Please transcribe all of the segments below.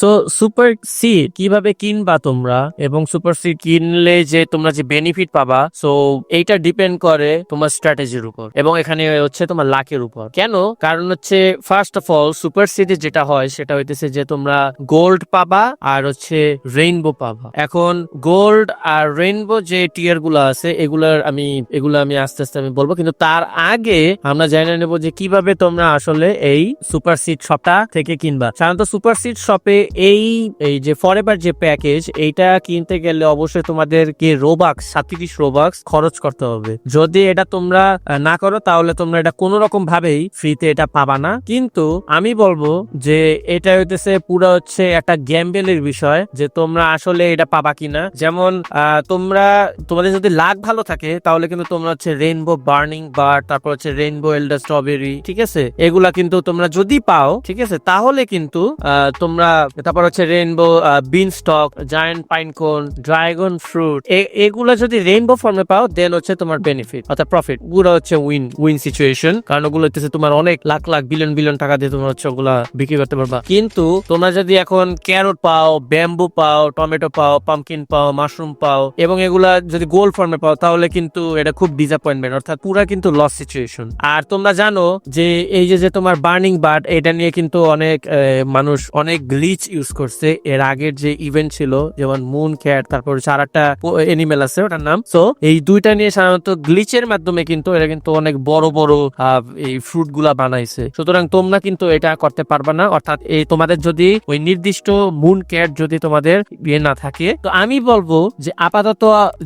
So super seed কিভাবে কিনবা তোমরা এবং সুপার সিড কিনলে যে তোমরা যে বেনিফিট পাবা, সো এইটা ডিপেন্ড করে তোমার স্ট্র্যাটেজির উপর এবং এখানে হচ্ছে তোমার লাকের উপর। কেন? কারণ হচ্ছে ফার্স্ট অফ অল সুপার সিডে যেটা হয় সেটা হইতেছে যে তোমরা গোল্ড পাবা আর হচ্ছে রেইনবো পাবা। এখন গোল্ড আর রেইনবো যে টিয়ার গুলো আছে এগুলো আমি আস্তে আস্তে আমি বলবো, কিন্তু তার আগে আমরা জানিয়ে নেবো যে কিভাবে তোমরা আসলে এই সুপার সিড শপটা থেকে কিনবা। সাধারণত সুপার সিড শপে এই যে ফরএভার যে প্যাকেজ এইটা কিনতে গেলে অবশ্যই তোমাদেরকে রোবাক্স 37 রোবাক্স খরচ করতে হবে। যদি এটা তোমরা না করো তাহলে তোমরা এটা কোনো রকম ভাবেই ফ্রিতে এটা পাবা না। কিন্তু আমি বলবো যে এটা হইতেছে পুরো হচ্ছে একটা গ্যাম্বেলের বিষয় যে তোমরা আসলে এটা পাবা কিনা। যেমন তোমাদের যদি লাক ভালো থাকে তাহলে কিন্তু তোমরা হচ্ছে রেইনবো বার্নিং বার্ড, তারপর হচ্ছে রেইনবো এল্ডার স্ট্রবেরি, ঠিক আছে, এগুলা কিন্তু তোমরা যদি পাও, ঠিক আছে, তাহলে কিন্তু তোমরা, তারপর হচ্ছে rainbow beanstalk, giant pinecone, dragon fruit, এগুলা যদি রেইনবো ফর্মে পাও দেন হচ্ছে তোমার বেনিফিট অর্থাৎ প্রফিট, পুরো হচ্ছে উইন সিচুয়েশন। কারণ ওগুলো হচ্ছে তোমার অনেক লাখ লাখ বিলিয়ন টাকা দিয়ে তোমরা হচ্ছে ওগুলা বিক্রি করতে পারবা। কিন্তু তোমরা যদি এখন ক্যারট পাও, ব্যাম্বু পাও, টমেটো পাও, পামকিন পাও, মাশরুম পাও এবং এগুলা যদি গোল্ড ফর্মে পাও তাহলে কিন্তু এটা খুব ডিসঅ্যাপয়েন্টমেন্ট, অর্থাৎ পুরা কিন্তু লস সিচুয়েশন। আর তোমরা জানো যে এই যে তোমার বার্নিং বার্ড এটা নিয়ে কিন্তু অনেক মানুষ অনেক গ্লিচ ইউজ করছে। এর আগের যে ইভেন্ট ছিল যেমন মুন ক্যাট, তারপর চারটা এনিমেল আছে ওটার নাম, সো এই দুইটা নিয়ে সাধারণত গ্লিচের মাধ্যমে কিন্তু এরা কিন্তু অনেক বড় বড় এই ফ্রুট গুলা বানাইছে। সুতরাং তোমরা কিন্তু এটা করতে পারবা না, অর্থাৎ এই তোমাদের যদি ওই নির্দিষ্ট মুন ক্যাট যদি তোমাদের বিয়ে না থাকে, তো আমি বলবো যে আপাতত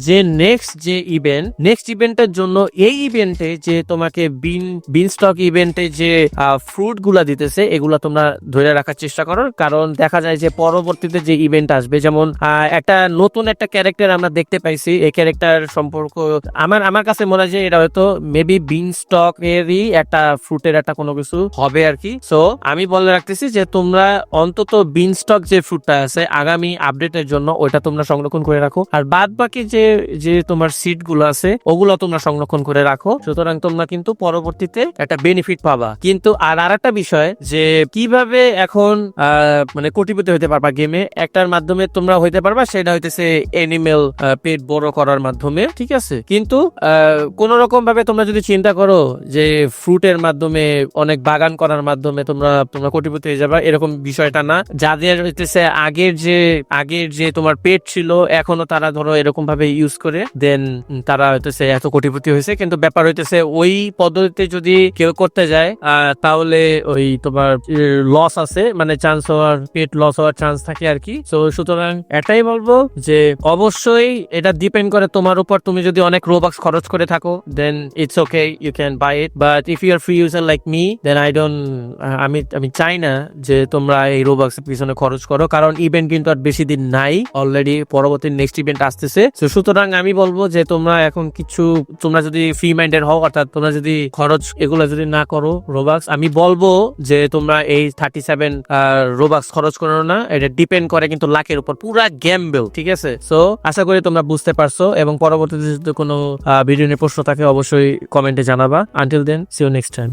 যে নেক্সট ইভেন্টের জন্য এই ইভেন্টে যে তোমাকে বিন স্টক ইভেন্টে যে ফ্রুট গুলা দিতেছে এগুলা তোমরা ধরে রাখার চেষ্টা করো। কারণ দেখা যায় যে পরবর্তীতে যে ইভেন্ট আসবে, যেমন একটা নতুন একটা ক্যারেক্টার আমরা দেখতে পাইছি, এই ক্যারেক্টার সম্পর্ক আমার কাছে মনে হয় যে এটা হয়তো মেবি বিন স্টক এরই একটা ফ্রুটের একটা কোনো কিছু হবে আর কি। সো আমি বলে রাখতেছি যে তোমরা অন্তত বিন স্টক যে ফ্রুটটা আছে আগামী আপডেটের জন্য ওইটা তোমরা সংরক্ষণ করে রাখো, আর বাদ বাকি যে তোমার সিড গুলো আছে ওগুলো তোমরা সংরক্ষণ করে রাখো। সুতরাং তোমরা কিন্তু পরবর্তীতে একটা বেনিফিট পাবা। কিন্তু আর একটা বিষয় যে কিভাবে এখন মানে কোটিপতি হইতে পারবা গেমে, একটার মাধ্যমে তোমরা হইতে পারবা, সেটা হইতেছে এনিমেল পেট বড় করার মাধ্যমে, ঠিক আছে। কিন্তু কোন রকম ভাবে তোমরা যদি চিন্তা করো যে ফ্রুটের মাধ্যমে অনেক বাগান করার মাধ্যমে তোমরা কোটিপতি হয়ে যাবা, এরকম বিষয়টা না। যাদের হইতেছে আগের যে তোমার পেট ছিল এখনো তারা ধরো এরকম ভাবে ইউজ করে দেন তারা হইতেছে এত কোটিপতি হয়েছে। কিন্তু ব্যাপার হইতেছে ওই পদ্ধতিতে যদি কেউ করতে যায় তাহলে ওই তোমার লস আছে, মানে চান্স হওয়ার, পেট লস হওয়ার চান্স থাকে আর কি। তো সুতরাং এটাই বলবো যে অবশ্যই এটা ডিপেন্ড করে তোমার উপর। তুমি যদি অনেক রোবাক্স খরচ করে থাকো then it's okay, you can buy it, but if you are free user like me then আমি চাই না যে তোমরা এই রোবাক্স পিছনে খরচ করো, কারণ ইভেন্ট কিন্তু আর বেশি দিন নাই, অলরেডি পরবর্তী নেক্সট ইভেন্ট আসতেছে। সুতরাং আমি বলবো যে তোমরা এখন তোমরা যদি ফ্রি মাইন্ডেড হও, অর্থাৎ তোমরা যদি খরচ এগুলো যদি না করো রোবাক্স, আমি বলবো যে তোমরা এই 37 রোবাক্স খরচ করো না। এটা ডিপেন্ড করে কিন্তু লাকের উপর, পুরা গ্যাম্বল, ঠিক আছে। সো আশা করি তোমরা বুঝতে পারছো এবং পরবর্তীতে যদি কোনো ভিডিও নিয়ে প্রশ্ন থাকে অবশ্যই কমেন্টে জানাবা। Until then, see you next time.